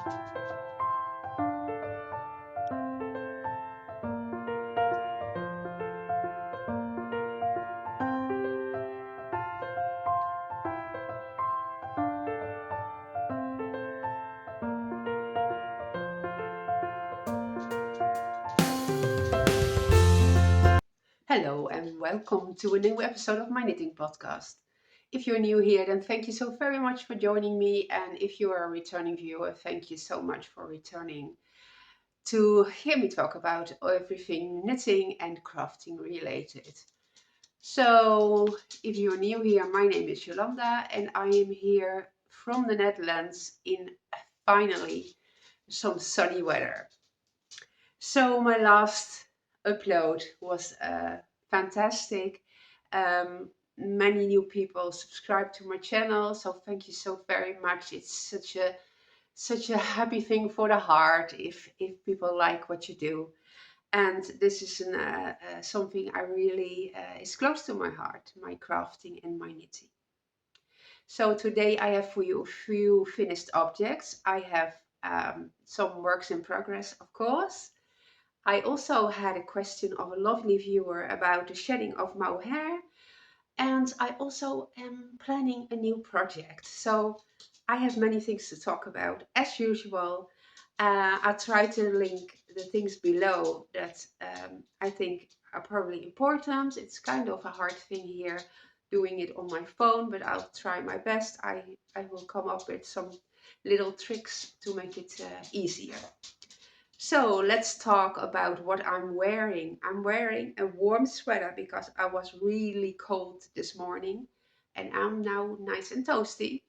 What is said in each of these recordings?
Hello and welcome to a new episode of my knitting podcast. If you're new here, then thank you so very much for joining me. And if you are a returning viewer, thank you so much for returning to hear me talk about everything knitting and crafting related. So, if you're new here, my name is Jolanda and I am here from the Netherlands in finally some sunny weather. So my last upload was fantastic. Many new people subscribed to my channel, so thank you so very much. It's such a happy thing for the heart if people like what you do. And this is something I really is close to my heart, my crafting and my knitting. So today I have for you a few finished objects. I have some works in progress, of course. I also had a question of a lovely viewer about the shedding of mohair, and I also am planning a new project. So I have many things to talk about. As usual, I try to link the things below that I think are probably important. It's kind of a hard thing here doing it on my phone, but I'll try my best. I will come up with some little tricks to make it easier. So let's talk about what I'm wearing. I'm wearing a warm sweater because I was really cold this morning and I'm now nice and toasty.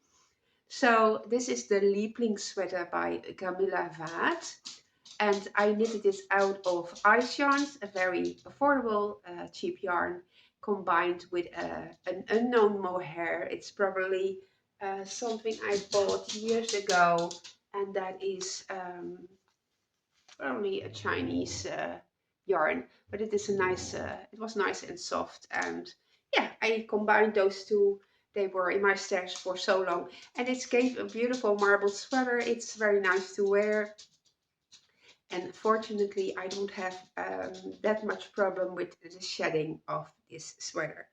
So this is the Liebling sweater by Camilla Vaat, and I knitted this out of ice yarns, a very affordable, cheap yarn, combined with an unknown mohair. It's probably something I bought years ago, and that is only a Chinese yarn, but it is a nice, it was nice and soft. And yeah, I combined those two. They were in my stash for so long, and it gave a beautiful marble sweater. It's very nice to wear. And fortunately, I don't have that much problem with the shedding of this sweater.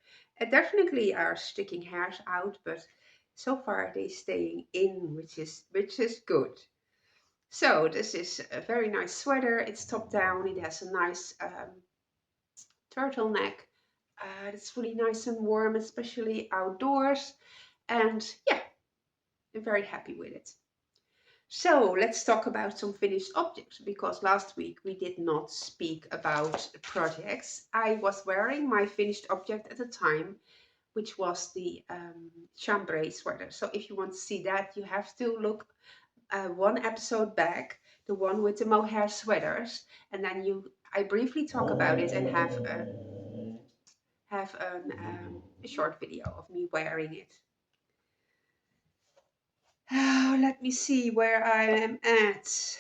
Definitely are sticking hairs out, but so far they staying in, which is good. So this is a very nice sweater. It's top down. It has a nice turtleneck. It's really nice and warm, especially outdoors. And yeah, I'm very happy with it. So let's talk about some finished objects because last week we did not speak about projects. I was wearing my finished object at the time, which was the chambray sweater. So if you want to see that, you have to look one episode back, the one with the mohair sweaters, and then I briefly talk about it and a short video of me wearing it. Oh, let me see where I am at.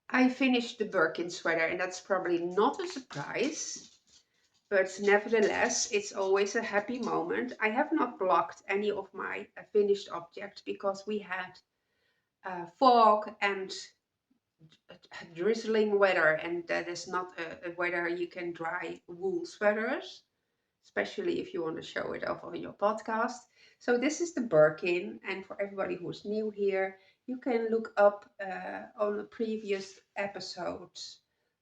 I finished the Birkin sweater, and that's probably not a surprise, but nevertheless, it's always a happy moment. I have not blocked any of my finished objects because we had fog and drizzling weather, and that is not a weather you can dry wool sweaters, especially if you want to show it off on your podcast. So this is the Birkin, and for everybody who's new here, you can look up on the previous episodes.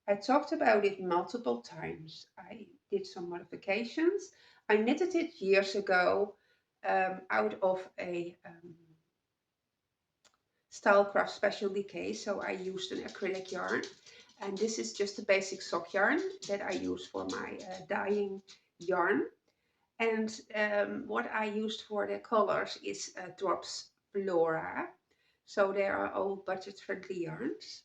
I talked about it multiple times. I did some modifications. I knitted it years ago out of a Stylecraft Special Decay, so I used an acrylic yarn. And this is just a basic sock yarn that I use for my dyeing yarn. And what I used for the colors is Drops Flora. So they are all budget-friendly yarns.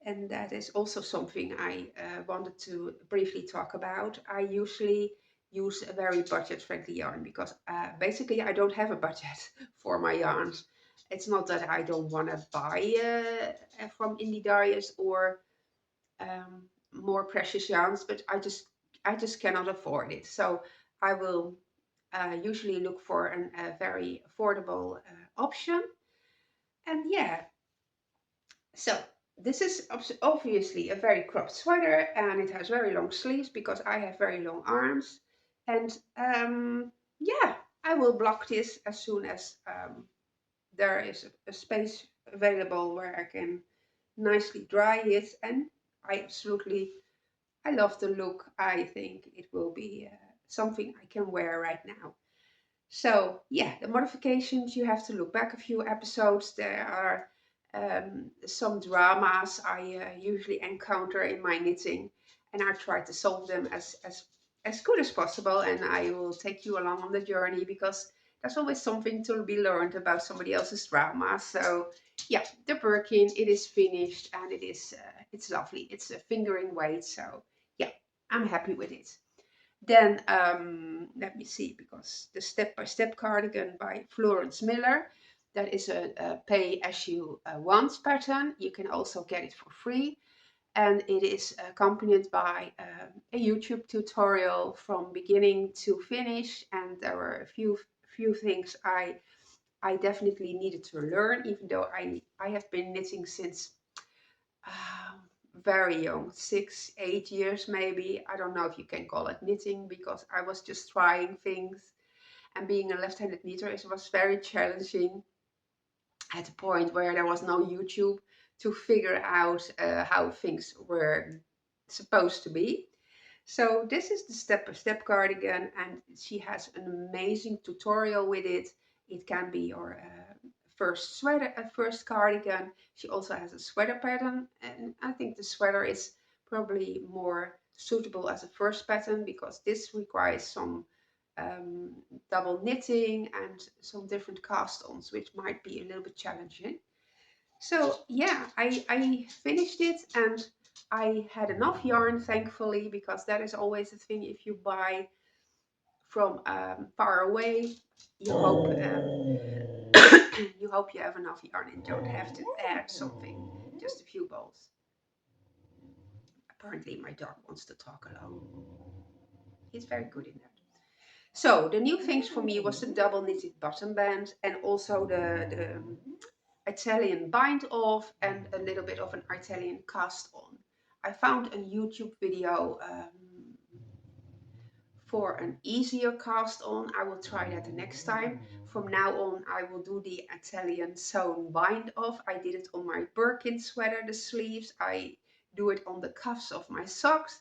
And that is also something I wanted to briefly talk about. I usually use a very budget-friendly yarn because basically I don't have a budget for my yarns. It's not that I don't want to buy from indie dyers or more precious yarns, but I just cannot afford it. So I will usually look for a very affordable option. And yeah, so this is obviously a very cropped sweater, and it has very long sleeves because I have very long arms. And yeah, I will block this as soon as there is a space available where I can nicely dry it. And I love the look. I think it will be something I can wear right now. So yeah, the modifications, you have to look back a few episodes. There are some dramas I usually encounter in my knitting, and I try to solve them as good as possible. And I will take you along on the journey because there's always something to be learned about somebody else's drama. So yeah, the Birkin, it is finished and it's lovely. It's a fingering weight, so yeah, I'm happy with it. Then let me see, because the Step-by-Step cardigan by Florence Miller, that is a pay as you want pattern. You can also get it for free, and it is accompanied by a YouTube tutorial from beginning to finish. And there were a few things I definitely needed to learn, even though I have been knitting since um, very young, 6, 8 years maybe. I don't know if you can call it knitting because I was just trying things. And being a left-handed knitter, it was very challenging at a point where there was no YouTube to figure out how things were supposed to be. So this is the Step-by-Step cardigan, and she has an amazing tutorial with it. It can be your first sweater, first cardigan. She also has a sweater pattern, and I think the sweater is probably more suitable as a first pattern because this requires some um, double knitting and some different cast-ons, which might be a little bit challenging. So yeah, I finished it, and I had enough yarn, thankfully, because that is always the thing. If you buy from far away, you hope you hope you have enough yarn and don't have to add something, just a few balls. Apparently my dog wants to talk alone. He's very good in that. So the new things for me was the double knitted button band, and also the Italian bind off and a little bit of an Italian cast on. I found a YouTube video for an easier cast on. I will try that the next time. From now on, I will do the Italian sewn bind off. I did it on my Birkin sweater, the sleeves. I do it on the cuffs of my socks.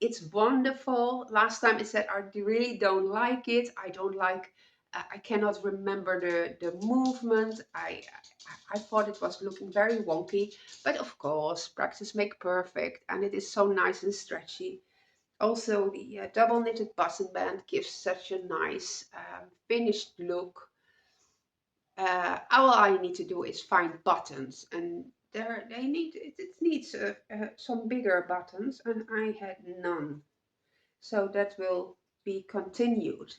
It's wonderful. Last time it said I really don't like it. I don't like, I cannot remember the movement. I thought it was looking very wonky, but of course, practice make perfect, and it is so nice and stretchy. Also, the double knitted button band gives such a nice finished look. All I need to do is find buttons, and it needs some bigger buttons, and I had none. So that will be continued,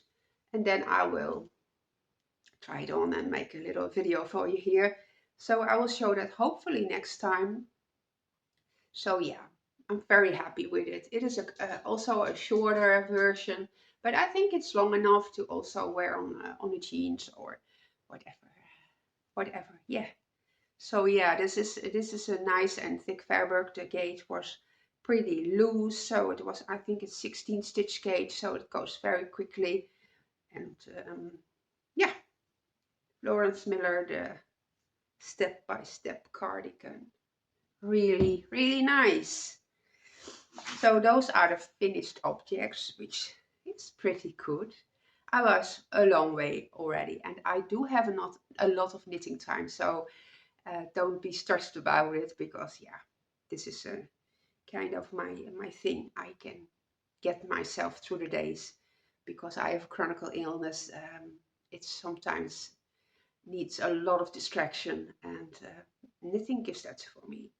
and then I will try it on and make a little video for you here. So I will show that hopefully next time. So yeah, I'm very happy with it. It is also a shorter version, but I think it's long enough to also wear on the jeans or whatever, whatever. Yeah. So yeah, this is a nice and thick fabric. The gauge was pretty loose, so it was, I think it's 16 stitch gauge, so it goes very quickly. And yeah, Florence Miller, the Step-by-Step cardigan, really, really nice. So those are the finished objects, which is pretty good. I was a long way already, and I do have not a lot of knitting time, so don't be stressed about it, because yeah, this is a kind of my thing. I can get myself through the days because I have chronic illness. It sometimes needs a lot of distraction, and knitting gives that for me.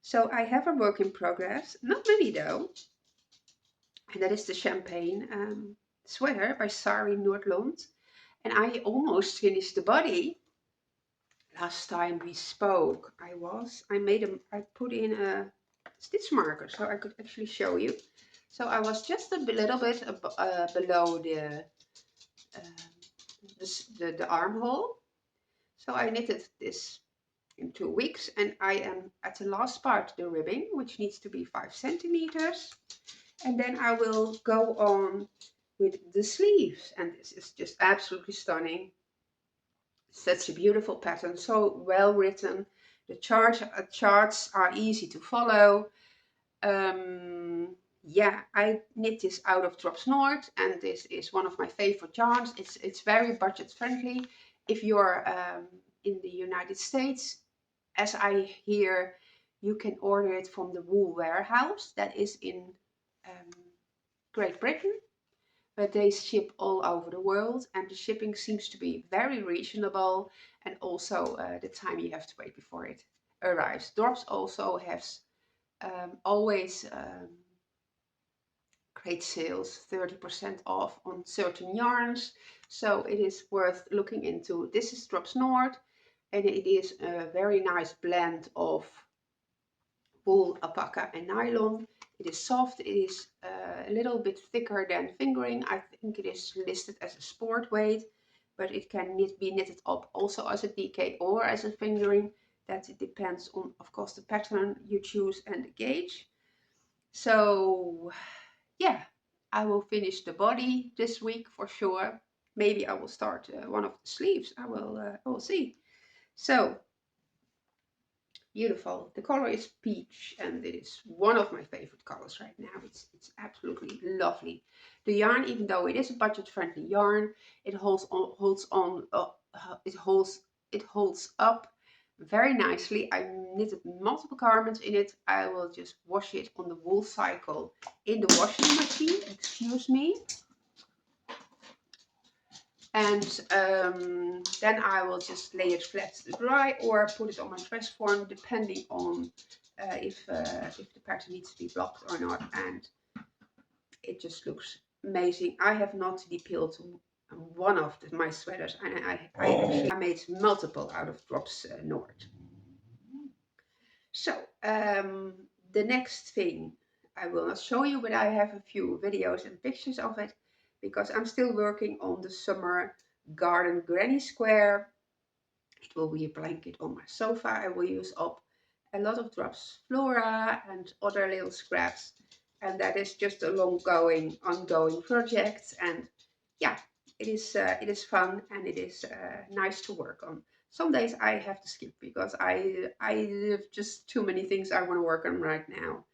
So I have a work in progress, not many though, and that is the Champagne sweater by Sari Nordlund. And I almost finished the body. Last time we spoke, I put in a stitch marker so I could actually show you. So I was just a little bit below the armhole. So I knitted this in 2 weeks, and I am at the last part, the ribbing, which needs to be 5 centimeters. And then I will go on with the sleeves, and this is just absolutely stunning. Such a beautiful pattern, so well written. The charts are easy to follow. Yeah, I knit this out of Drops North, and this is one of my favorite yarns. It's very budget friendly. If you're in the United States, as I hear, you can order it from the Wool Warehouse that is in um, Great Britain, but they ship all over the world, and the shipping seems to be very reasonable, and also the time you have to wait before it arrives. Drops also has always great sales, 30% off on certain yarns, so it is worth looking into. This is Drops North, and it is a very nice blend of wool, alpaca and nylon. It is soft, it is a little bit thicker than fingering. I think it is listed as a sport weight, but it can be knitted up also as a DK or as a fingering. That it depends on, of course, the pattern you choose and the gauge. So yeah, I will finish the body this week for sure. Maybe I will start one of the sleeves. I will see. So beautiful. The color is peach, and it is one of my favorite colors right now. It's absolutely lovely. The yarn, even though it is a budget-friendly yarn, it holds up very nicely. I knitted multiple garments in it. I will just wash it on the wool cycle in the washing machine. Excuse me. And then I will just lay it flat to dry or put it on my press form, depending on if the pattern needs to be blocked or not. And it just looks amazing. I have not depilled one of my sweaters, and I made multiple out of Drops North. So the next thing I will not show you, but I have a few videos and pictures of it, because I'm still working on the summer garden granny square. It will be a blanket on my sofa. I will use up a lot of Drops Flora and other little scraps, and that is just a ongoing project. And yeah, it is fun, and it is nice to work on. Some days I have to skip because I have just too many things I want to work on right now.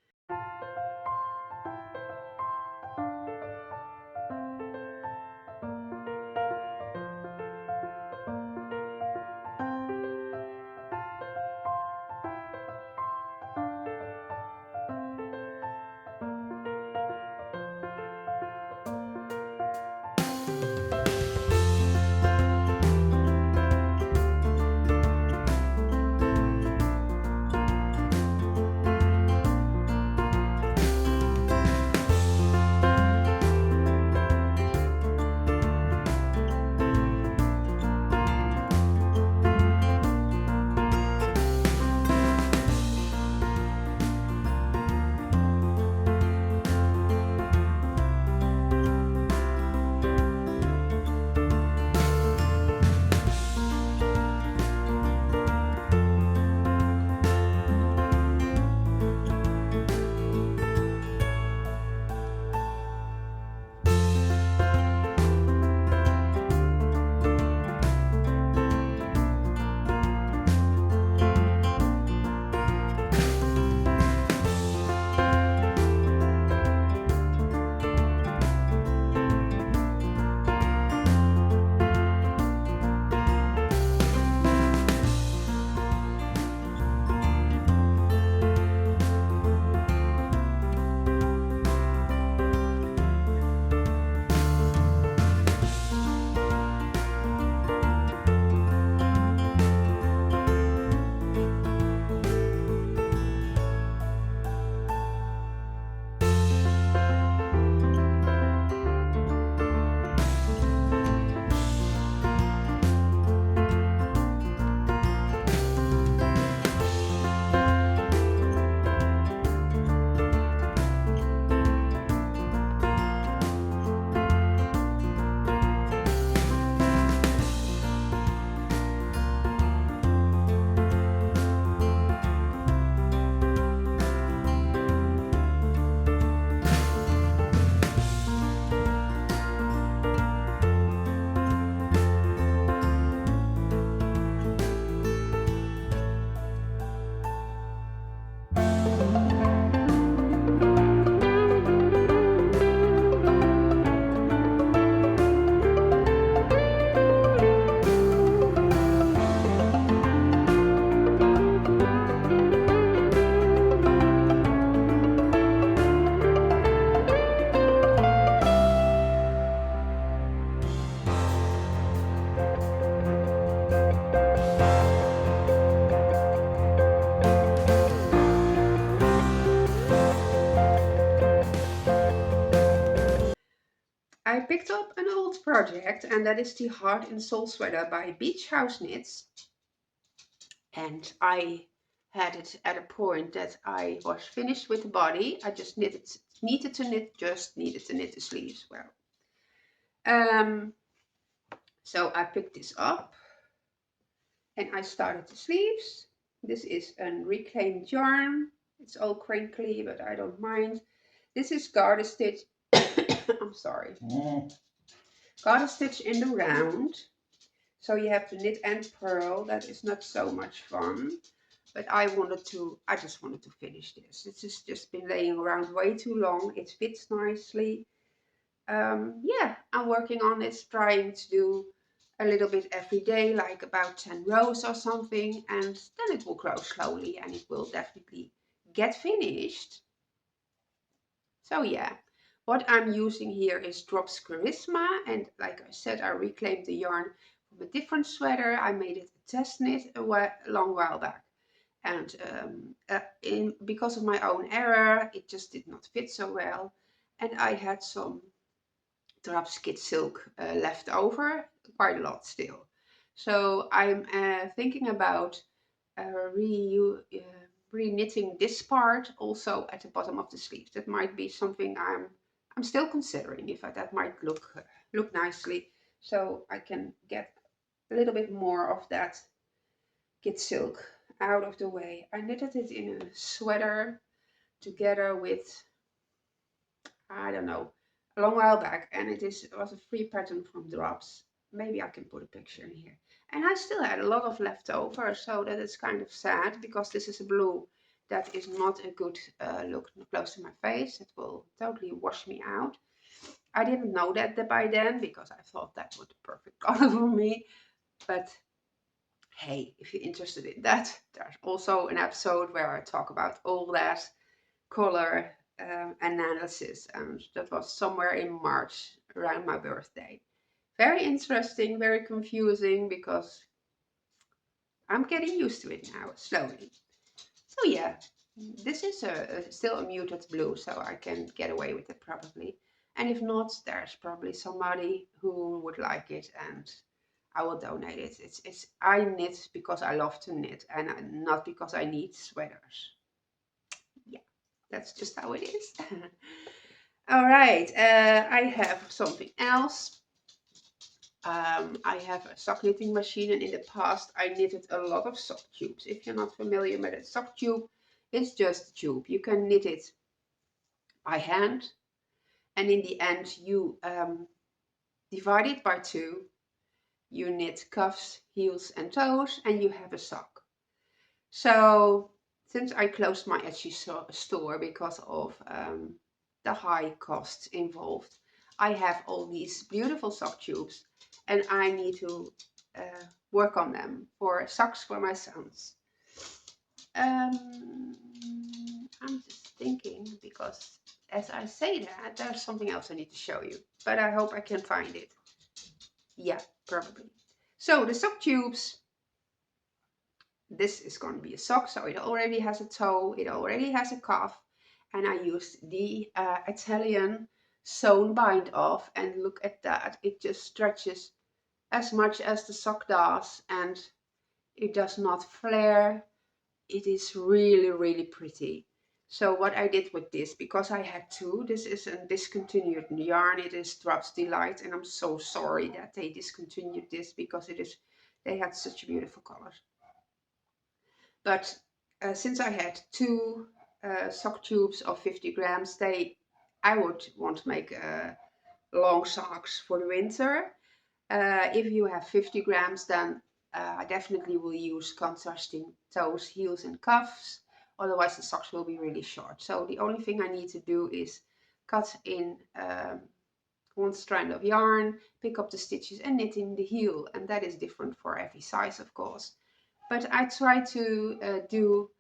picked up an old project, and that is the Heart and Soul sweater by Beach House Knits. And I had it at a point that I was finished with the body. I just needed to knit the sleeves. Well, so I picked this up and I started the sleeves. This is a reclaimed yarn. It's all crinkly, but I don't mind. This is garter stitch. I'm sorry. Garter stitch in the round. So you have to knit and purl. That is not so much fun. But I just wanted to finish this. This has just been laying around way too long. It fits nicely. Yeah, I'm working on it, trying to do a little bit every day, like about 10 rows or something. And then it will grow slowly and it will definitely get finished. So yeah, what I'm using here is Drops Charisma. And like I said, I reclaimed the yarn from a different sweater. I made it a test knit a long while back. And because of my own error, it just did not fit so well. And I had some Drops Kit Silk left over, quite a lot still. So I'm thinking about re-knitting this part also at the bottom of the sleeves. That might be something I'm still considering, if that might look nicely. So I can get a little bit more of that Kit Silk out of the way. I knitted it in a sweater together with, I don't know, a long while back, and it was a free pattern from Drops. Maybe I can put a picture in here. And I still had a lot of leftover, so that is kind of sad, because this is a blue that is not a good look close to my face. It will totally wash me out. I didn't know that by then, because I thought that was the perfect color for me. But hey, if you're interested in that, there's also an episode where I talk about all that color analysis, and that was somewhere in March around my birthday. Very interesting, very confusing, because I'm getting used to it now, slowly. So yeah, this is still a muted blue, so I can get away with it probably. And if not, there's probably somebody who would like it, and I will donate it. I knit because I love to knit, and not because I need sweaters. Yeah, that's just how it is. All right, I have something else. I have a sock knitting machine, and in the past I knitted a lot of sock tubes. If you're not familiar with a sock tube, it's just a tube. You can knit it by hand, and in the end you divide it by two. You knit cuffs, heels and toes, and you have a sock. So since I closed my Etsy store because of the high costs involved, I have all these beautiful sock tubes, and I need to work on them for socks for my sons. I'm just thinking, because as I say that, there's something else I need to show you, but I hope I can find it. Yeah, probably. So the sock tubes, this is going to be a sock, so it already has a toe, it already has a cuff, and I used the Italian sewn bind off, and look at that, it just stretches as much as the sock does, and it does not flare. It is really, really pretty. So what I did with this, because I had two, this is a discontinued yarn, it is Drops Delight, and I'm so sorry that they discontinued this, because they had such beautiful colors. But since I had two sock tubes of 50 grams, I would want to make long socks for the winter. If you have 50 grams, then I definitely will use contrasting toes, heels and cuffs. Otherwise the socks will be really short. So the only thing I need to do is cut in one strand of yarn, pick up the stitches and knit in the heel. And that is different for every size, of course. But I try to do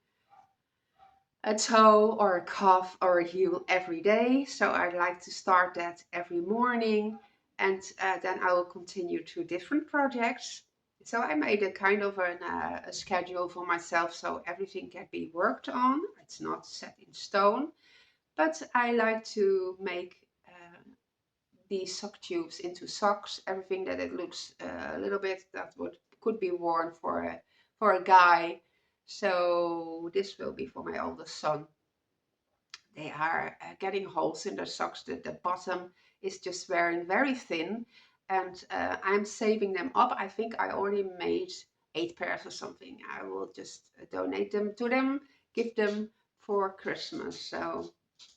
a toe or a cuff or a heel every day. So I like to start that every morning, and then I will continue to different projects. So I made a kind of a schedule for myself, so everything can be worked on. It's not set in stone, but I like to make these sock tubes into socks. Everything that it looks a little bit that could be worn for a guy. So this will be for my oldest son. They are getting holes in their socks. The bottom is just wearing very thin, and I'm saving them up. I think I already made 8 pairs or something. I will just donate them to them, give them for Christmas. So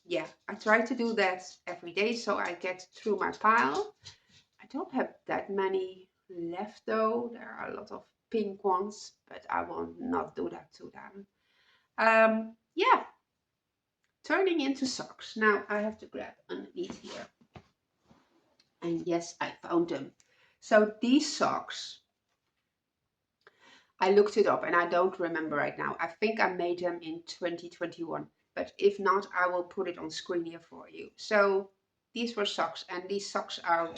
yeah, I try to do that every day so I get through my pile. I don't have that many left though. There are a lot of pink ones, but I will not do that to them. Yeah, turning into socks. Now I have to grab underneath here. And yes, I found them. So these socks, I looked it up and I don't remember right now. I think I made them in 2021. But if not, I will put it on screen here for you. So these were socks, and these socks are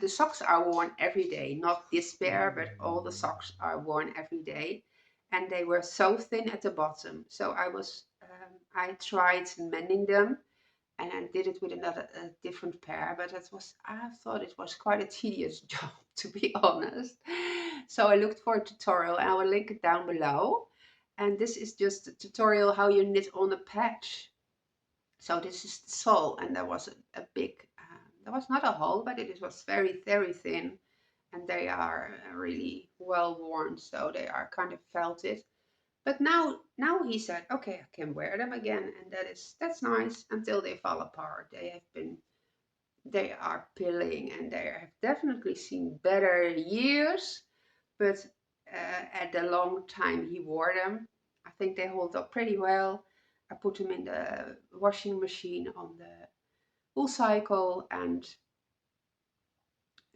the socks are worn every day. Not this pair, but all the socks are worn every day. And they were so thin at the bottom. So I tried mending them, and I did it with a different pair, but I thought it was quite a tedious job, to be honest. So I looked for a tutorial, and I will link it down below. And this is just a tutorial how you knit on a patch. So this is the sole, and there was a big, there was not a hole, but it was very, very thin, and they are really well worn, so they are kind of felted. But now he said, okay, I can wear them again, and that's nice until they fall apart. They are pilling, and they have definitely seen better years. But at the long time he wore them, I think they hold up pretty well. I put them in the washing machine on the wool cycle, and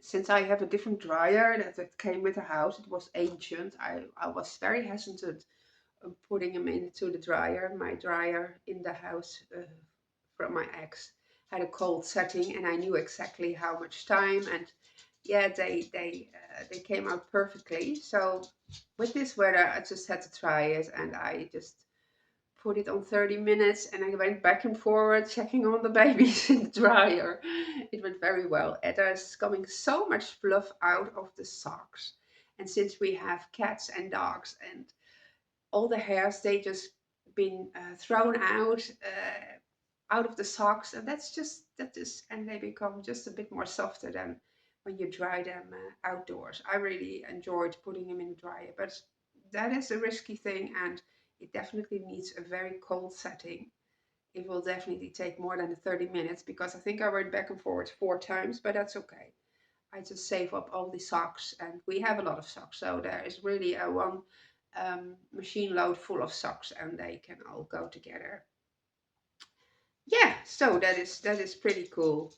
since I have a different dryer that came with the house, it was ancient. I was very hesitant putting them into the dryer. My dryer in the house from my ex had a cold setting, and I knew exactly how much time. And yeah, they came out perfectly. So with this weather, I just had to try it, and I just put it on 30 minutes, and I went back and forward checking on the babies in the dryer. It went very well. And there's coming so much fluff out of the socks. And since we have cats and dogs, and all the hairs, they just been thrown out of the socks, and and they become just a bit more softer than when you dry them outdoors. I really enjoyed putting them in the dryer, but that is a risky thing, and it definitely needs a very cold setting. It will definitely take more than the 30 minutes, because I think I went back and forward 4 times, but that's okay. I just save up all the socks, and we have a lot of socks, so there is really a one machine load full of socks, and they can all go together. Yeah, so that is pretty cool.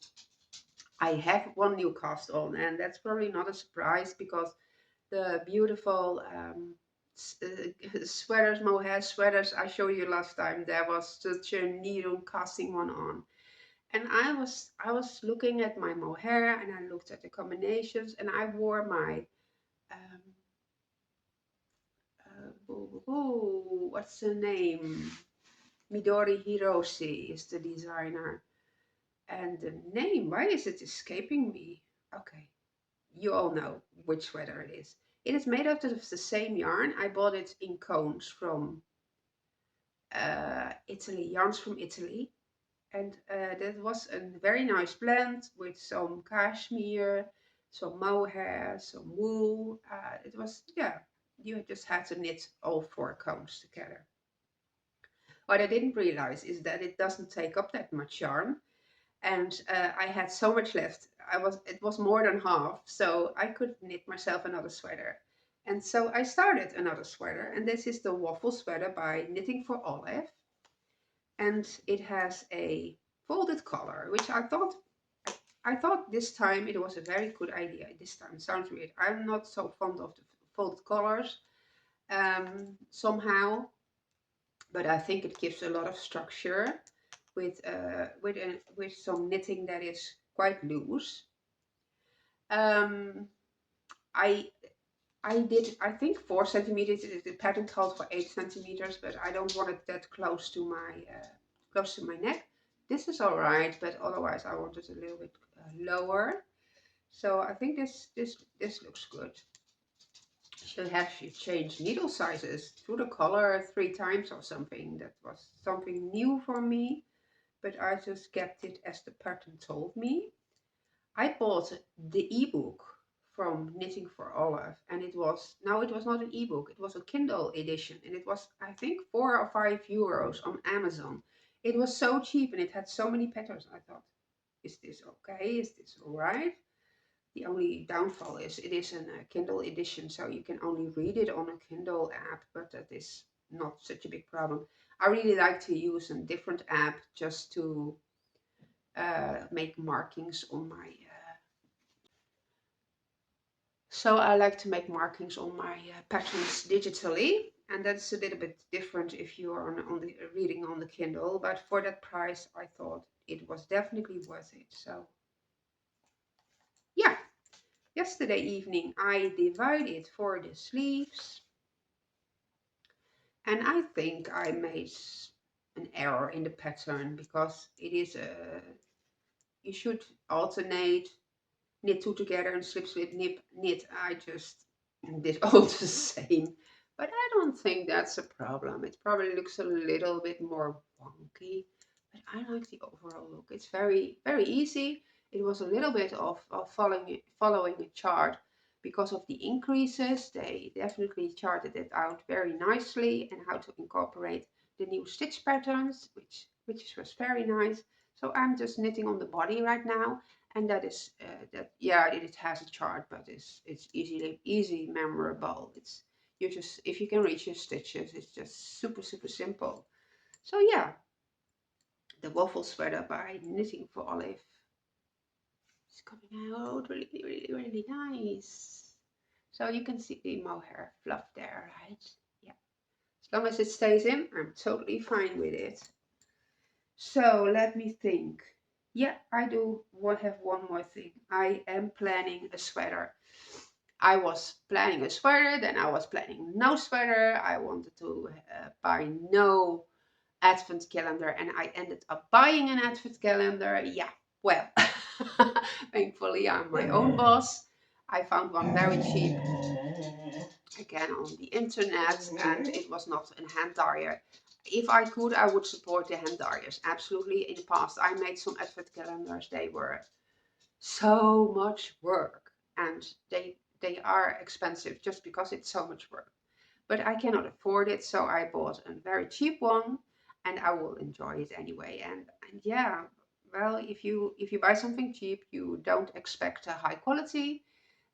I have one new cast on, and that's probably not a surprise, because the beautiful sweaters, mohair sweaters I showed you last time, there was such a needle casting one on. And I was looking at my mohair, and I looked at the combinations, and I wore my um, what's the name? Midori Hiroshi is the designer. And the name, why is it escaping me? Okay, you all know which sweater it is. It is made out of the same yarn. I bought it in cones from Italy, yarns from Italy. And that was a very nice blend with some cashmere, some mohair, some wool. It was, yeah, you just had to knit all 4 cones together. What I didn't realize is that it doesn't take up that much yarn, and I had so much left. It was more than half, so I could knit myself another sweater. And so I started another sweater, and this is the waffle sweater by Knitting for Olive, and it has a folded collar, which I thought this time it was a very good idea. This time, it sounds weird. I'm not so fond of the folded collars somehow, but I think it gives a lot of structure with some knitting that is quite loose. Um, I I think 4 centimeters. The pattern called for 8 centimeters, but I don't want it that close to my neck. This is all right, but otherwise I want it a little bit lower. So I think this looks good. Should have you change needle sizes through the color 3 times or something. That was something new for me, but I just kept it as the pattern told me. I bought the ebook from Knitting for Olive, and it was not an ebook, it was a Kindle edition, and it was, I think, 4 or 5 euros on Amazon. It was so cheap and it had so many patterns. I thought, is this okay? Is this all right? The only downfall is it is a Kindle edition, so you can only read it on a Kindle app, but that is not such a big problem. I really like to use a different app just to make markings on my. So I like to make markings on my patterns digitally, and that's a little bit different if you are on the reading on the Kindle. But for that price, I thought it was definitely worth it. So yeah. Yesterday evening I divided for the sleeves, and I think I made an error in the pattern because it is a, you should alternate knit two together and slip slip knit. I just did all the same, but I don't think that's a problem. It probably looks a little bit more wonky, but I like the overall look. It's very easy. It was a little bit of following a chart because of the increases. They definitely charted it out very nicely and how to incorporate the new stitch patterns, which was very nice. So I'm just knitting on the body right now, and that is that, yeah, it has a chart, but it's easy memorable. It's, you just, if you can reach your stitches, it's just super simple. So yeah, the waffle sweater by Knitting for Olive is coming out really nice. So you can see the mohair fluff there, right? Yeah, as long as it stays in, I'm totally fine with it. So let me think. Yeah, I do have one more thing. I am planning a sweater. I was planning a sweater, then I was planning no sweater. I wanted to buy no advent calendar, and I ended up buying an advent calendar. Yeah, well, thankfully I'm my own boss. I found one very cheap again on the internet, and it was not a hand dyer. If I could, I would support the hand dyers. Absolutely. In the past, I made some advent calendars. They were so much work, and they are expensive just because it's so much work. But I cannot afford it, so I bought a very cheap one, and I will enjoy it anyway. And yeah, well, if you buy something cheap, you don't expect a high quality.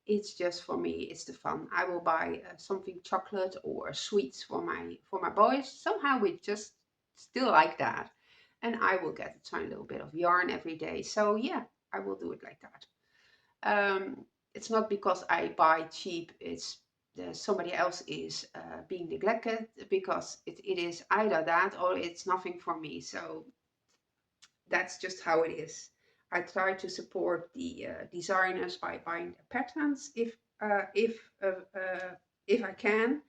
It's just, for me, it's the fun. I will buy something chocolate or sweets for my boys. Somehow we just still like that, and I will get a tiny little bit of yarn every day. So yeah, I will do it like that. It's not because I buy cheap. It's somebody else is being neglected, because it is either that or it's nothing for me. So that's just how it is. I try to support the designers by buying their patterns if I can,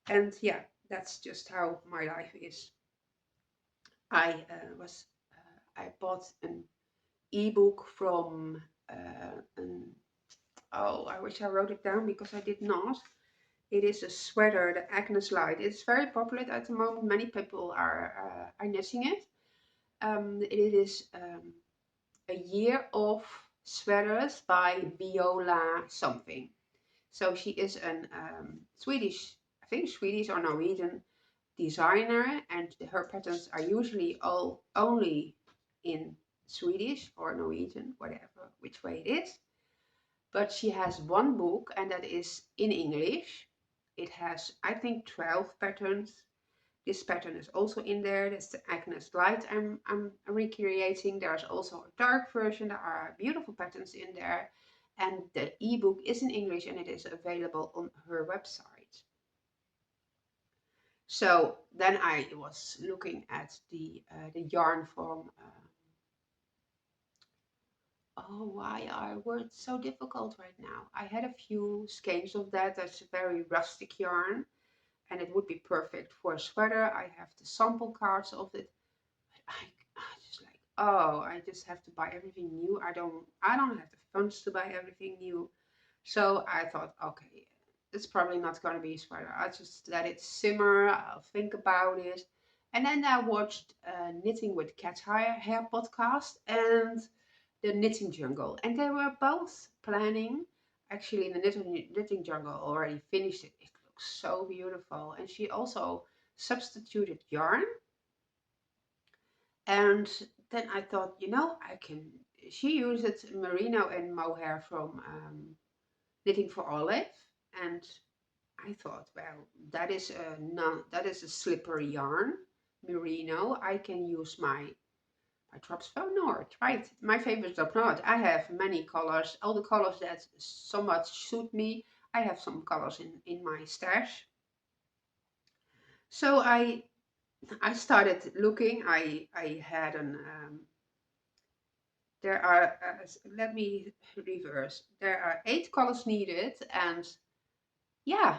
and yeah, that's just how my life is. I I bought an ebook from an, oh, I wish I wrote it down because I did not. It is a sweater, the Agnes Light. It's very popular at the moment. Many people are knitting it. It is a year of sweaters by Viola something. So she is an Swedish, I think Swedish or Norwegian designer, and her patterns are usually all only in Swedish or Norwegian, whatever, which way it is. But she has one book, and that is in English. It has, I think, 12 patterns. This pattern is also in there. That's the Agnes Light I'm recreating. There's also a dark version. There are beautiful patterns in there. And the ebook is in English, and it is available on her website. So then I was looking at the yarn from, oh, why are words so difficult right now? I had a few skeins of that. That's a very rustic yarn, and it would be perfect for a sweater. I have the sample cards of it. But I just like, oh, I just have to buy everything new. I don't have the funds to buy everything new. So I thought, okay, it's probably not going to be a sweater. I'll just let it simmer. I'll think about it. And then I watched Knitting with Cat Hair podcast and the Knitting Jungle. And they were both planning, actually, the Knitting Jungle already finished it. It looks so beautiful. And she also substituted yarn. And then I thought, I can. She used merino and mohair from Knitting for Olive, and I thought, well, that is a that is a slippery yarn, merino. I can use my drops. Oh no, try it. My favorite drop not. I have many colors, all the colors that somewhat suit me. I have some colors in my stash. So I started looking. I had an there are let me reverse. There are 8 colors needed, and yeah,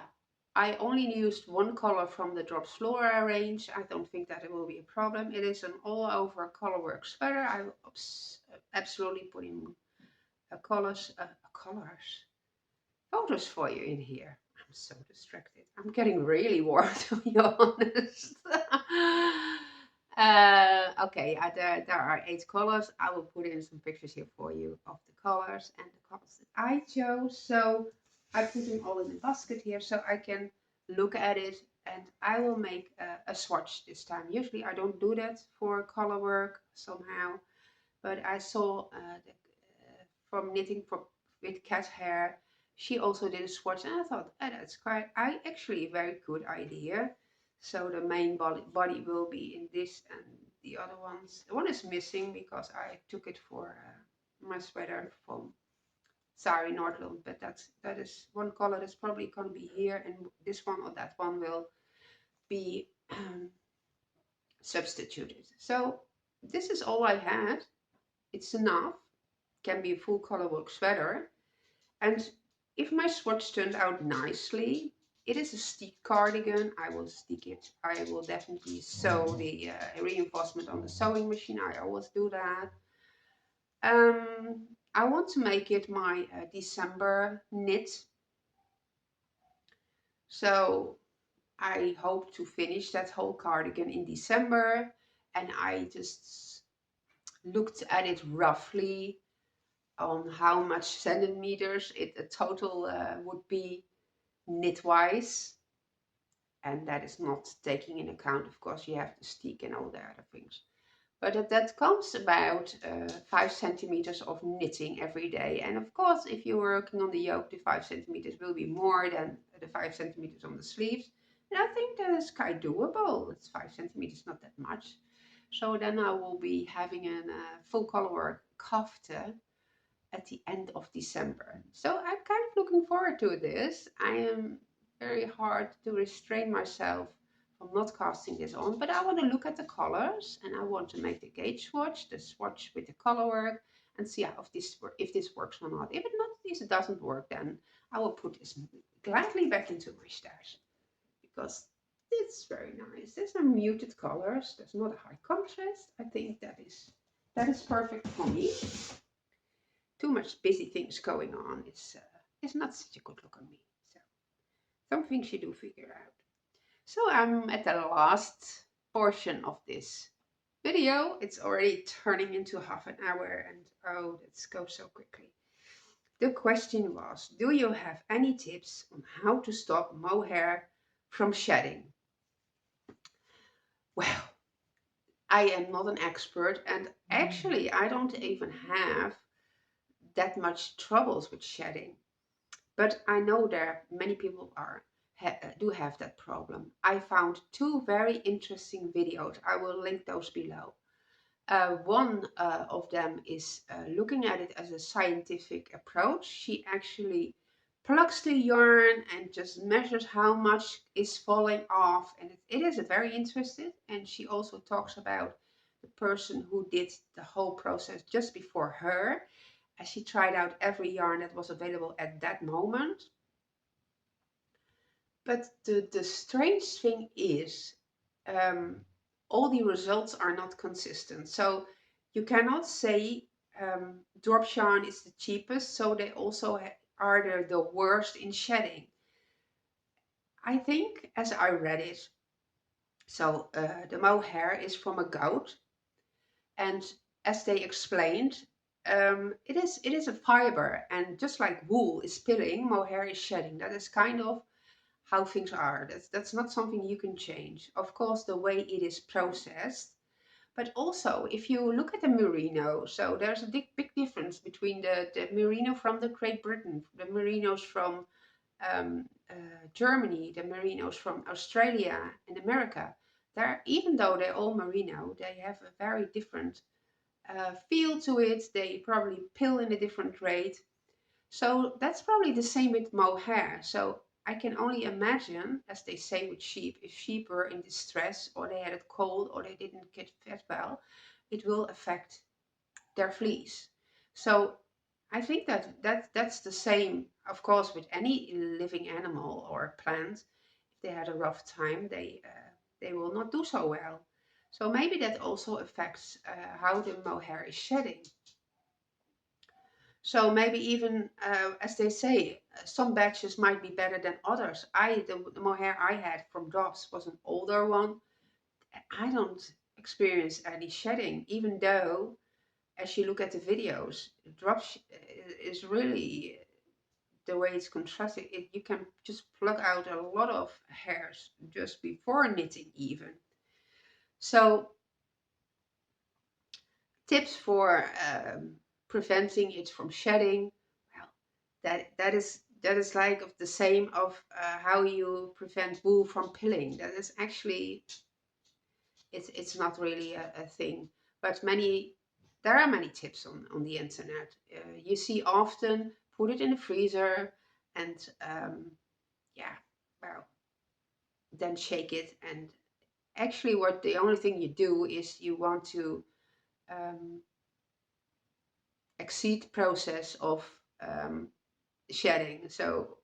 I only used one color from the Drops Flora range. I don't think that it will be a problem. It is an all-over colourwork sweater. I will absolutely put in colors, photos for you in here. I'm so distracted. I'm getting really warm, to be honest. Okay, there are 8 colors. I will put in some pictures here for you of the colors and the colors that I chose. So I put them all in a basket here so I can look at it, and I will make a swatch this time. Usually I don't do that for color work somehow, but I saw from knitting for with cat hair, she also did a swatch, and I thought, that's quite, actually a very good idea. So the main body will be in this, and the other ones, the one is missing because I took it for my sweater from Sari Nordlund, but that is one color that's probably going to be here, and this one or that one will be substituted. So this is all I had. It's enough. Can be a full color work sweater. And if my swatch turned out nicely, it is a stick cardigan. I will stick it. I will definitely sew the reinforcement on the sewing machine. I always do that. I want to make it my December knit. So I hope to finish that whole cardigan in December. And I just looked at it roughly on how much centimeters it a total would be knitwise, and that is not taking in account, of course, you have the stick and all the other things. But that comes about 5 centimeters of knitting every day. And of course, if you're working on the yoke, the 5 centimeters will be more than the 5 centimeters on the sleeves. And I think that is quite doable. It's 5 centimeters, not that much. So then I will be having a full color work kafte at the end of December. So I'm kind of looking forward to this. I am very hard to restrain myself from not casting this on, but I want to look at the colors and I want to make the gauge swatch, the swatch with the color work, and see how if this works or not. If it doesn't work, then I will put this gladly back into my stash because it's very nice. There's some muted colors. There's not a high contrast. I think that is perfect for me. Too much busy things going on is not such a good look on me. So some things you do figure out. So I'm at the last portion of this video. It's already turning into half an hour, and oh, that goes so quickly. The question was, do you have any tips on how to stop mohair from shedding? Well, I am not an expert, and actually I don't even have that much troubles with shedding. But I know there many people do have that problem. I found 2 very interesting videos. I will link those below. One of them is looking at it as a scientific approach. She actually plucks the yarn and just measures how much is falling off, and it is very interesting. And she also talks about the person who did the whole process just before her, as she tried out every yarn that was available at that moment. But the strange thing is, all the results are not consistent. So You cannot say drop yarn is the cheapest, so they also are the worst in shedding. I think, as I read it, so the mohair is from a goat, and as they explained, it is a fiber, and just like wool is spilling, mohair is shedding. That is kind of how things are. That's not something you can change. Of course, the way it is processed, but also if you look at the merino, so there's a big difference between the merino from the Great Britain, the merinos from Germany, the merinos from Australia and America. They're, even though they're all merino, they have a very different feel to it. They probably pill in a different rate. So that's probably the same with mohair. So I can only imagine, as they say with sheep, if sheep were in distress or they had it cold or they didn't get fed well, it will affect their fleece. So I think that's the same, of course, with any living animal or plant. If they had a rough time, they will not do so well. So maybe that also affects how the mohair is shedding. So maybe even, as they say, some batches might be better than others. The mohair I had from drops was an older one. I don't experience any shedding, even though, as you look at the videos, drops is really the way it's constructed. You can just plug out a lot of hairs just before knitting, even. So tips for preventing it from shedding. Well, that is like of the same of how you prevent wool from pilling. That is actually, it's not really a thing, but there are many tips on the internet. You see often put it in the freezer and yeah, well, then shake it. And actually, what the only thing you do is you want to um, exceed process of um, shedding. So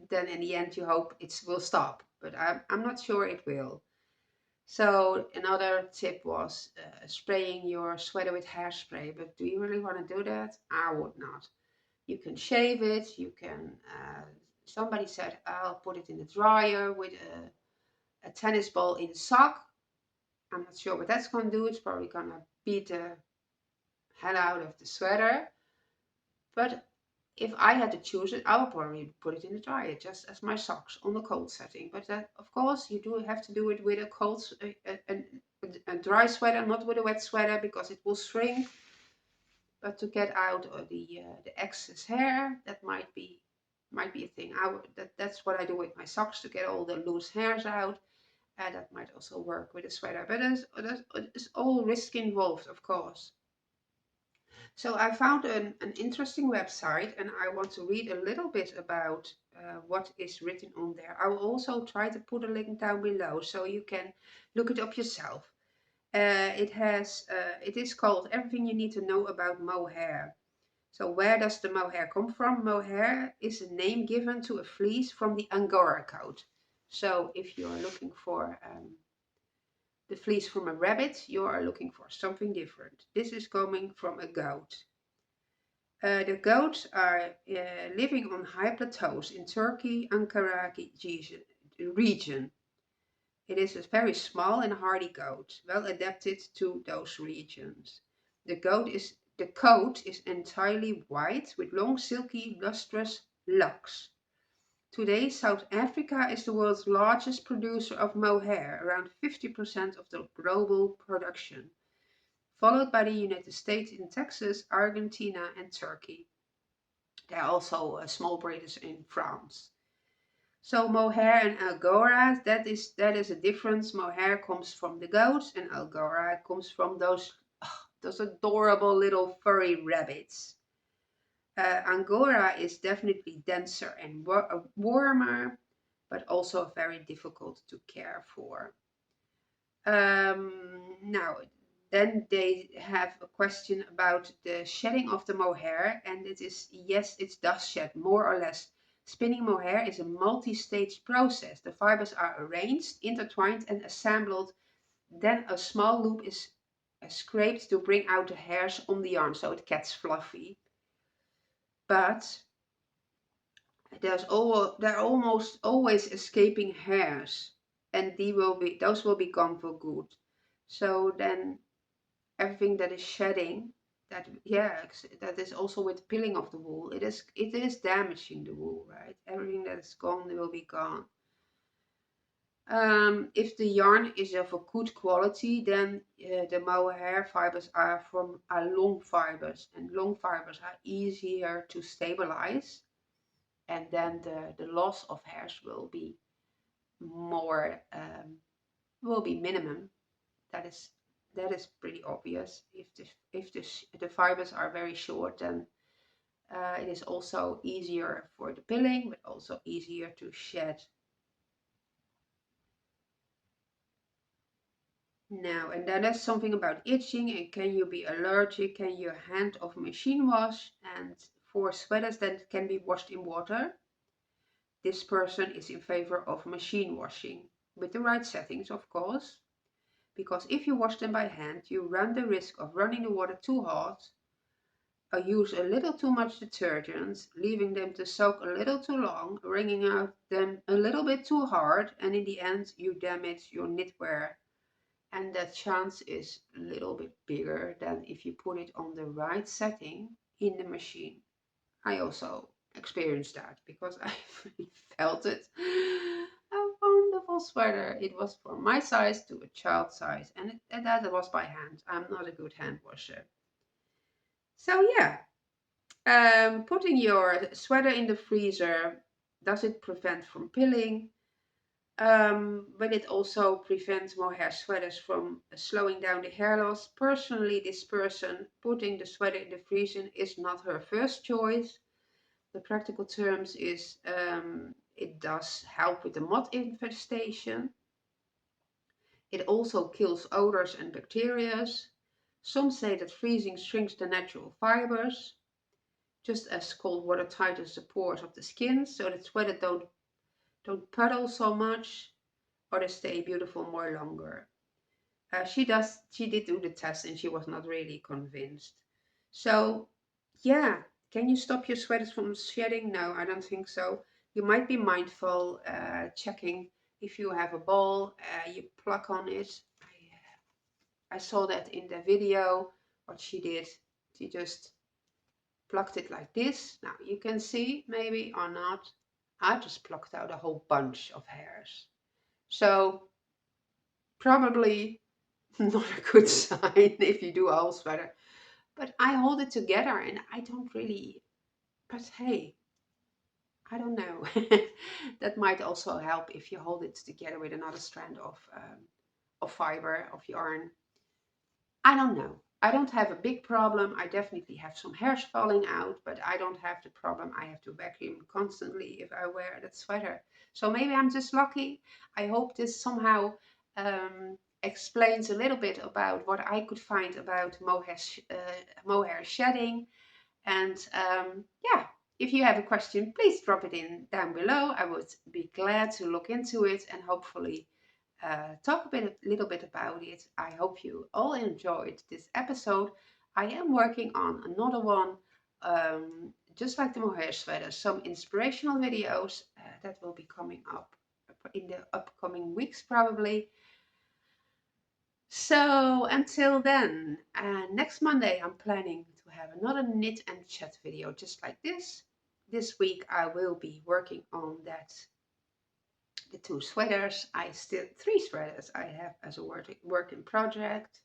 then in the end you hope it will stop, but I'm not sure it will. So another tip was spraying your sweater with hairspray, but do you really want to do that? I would not. You can shave it, you can, somebody said I'll put it in the dryer with a tennis ball in a sock. I'm not sure what that's going to do. It's probably going to beat the hell out of the sweater. But if I had to choose it, I would probably put it in the dryer, just as my socks on the cold setting. But that, of course, you do have to do it with a cold, a dry sweater, not with a wet sweater, because it will shrink. But to get out the excess hair, that might be a thing. That's what I do with my socks to get all the loose hairs out. That might also work with a sweater, but there's all risk involved, of course. So I found an interesting website and I want to read a little bit about what is written on there. I will also try to put a link down below so you can look it up yourself. It is called Everything You Need to Know About Mohair. So where does the mohair come from? Mohair is a name given to a fleece from the Angora coat. So if you're looking for the fleece from a rabbit, you are looking for something different. This is coming from a goat. The goats are living on high plateaus in Turkey, Ankara region. It is a very small and hardy goat, well adapted to those regions. The coat is entirely white with long, silky, lustrous locks. Today, South Africa is the world's largest producer of mohair, around 50% of the global production, followed by the United States in Texas, Argentina, and Turkey. There are also small breeders in France. So mohair and angora, that is a difference. Mohair comes from the goats, and angora comes from those adorable little furry rabbits. Angora is definitely denser and warmer, but also very difficult to care for. Now, then they have a question about the shedding of the mohair, and it is, yes, it does shed more or less. Spinning mohair is a multi-stage process. The fibers are arranged, intertwined, and assembled. Then a small loop is scraped to bring out the hairs on the yarn so it gets fluffy. But there are almost always escaping hairs, and those will be gone for good. So then everything that is shedding, that is also with pilling of the wool. It is damaging the wool, right? Everything that is gone will be gone. If the yarn is of a good quality, then the mohair fibers are long fibers, and long fibers are easier to stabilize, and then the loss of hairs will be minimum. That is pretty obvious. If the fibers are very short, then it is also easier for the pilling, but also easier to shed. Now, and then there's something about itching, and can you be allergic? Can your hand of machine wash? And for sweaters that can be washed in water, this person is in favor of machine washing, with the right settings, of course, because if you wash them by hand, you run the risk of running the water too hot, or use a little too much detergent, leaving them to soak a little too long, wringing out them a little bit too hard, and in the end you damage your knitwear. And that chance is a little bit bigger than if you put it on the right setting in the machine. I also experienced that because I really felt it. A wonderful sweater. It was from my size to a child size, and that was by hand. I'm not a good hand washer. So yeah, putting your sweater in the freezer, does it prevent from pilling? But it also prevents mohair sweaters from slowing down the hair loss. Personally, this person putting the sweater in the freezer is not her first choice. The practical terms is it does help with the moth infestation. It also kills odors and bacteria. Some say that freezing shrinks the natural fibers, just as cold water tightens the pores of the skin so that sweater don't puddle so much, or they stay beautiful more longer. She did do the test and she was not really convinced. So yeah, can you stop your sweaters from shedding? No, I don't think so. You might be mindful, checking if you have a ball, you pluck on it. I saw that in the video, what she did. She just plucked it like this. Now you can see, maybe or not, I just plucked out a whole bunch of hairs. So probably not a good sign if you do a whole sweater. But I hold it together and I don't really, but hey, I don't know. That might also help if you hold it together with another strand of fiber, of yarn. I don't know. I don't have a big problem. I definitely have some hairs falling out, but I don't have the problem I have to vacuum constantly if I wear that sweater. So maybe I'm just lucky. I hope this somehow explains a little bit about what I could find about mohair shedding. And yeah, if you have a question, please drop it in down below. I would be glad to look into it and hopefully talk a little bit about it. I hope you all enjoyed this episode. I am working on another one, just like the mohair sweater, some inspirational videos that will be coming up in the upcoming weeks probably. So until then, next Monday I'm planning to have another knit and chat video just like this. This week I will be working on the two sweaters. Three sweaters I have as a work in project.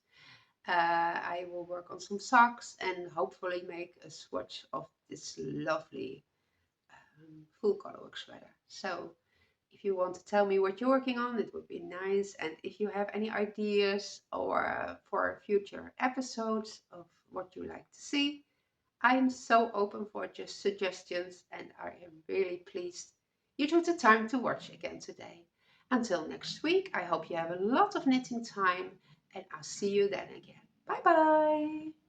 I will work on some socks and hopefully make a swatch of this lovely full colorwork sweater. So if you want to tell me what you're working on, it would be nice. And if you have any ideas or for future episodes of what you like to see, I am so open for just suggestions and I am really pleased you took the time to watch again today. Until next week, I hope you have a lot of knitting time and I'll see you then again. Bye bye!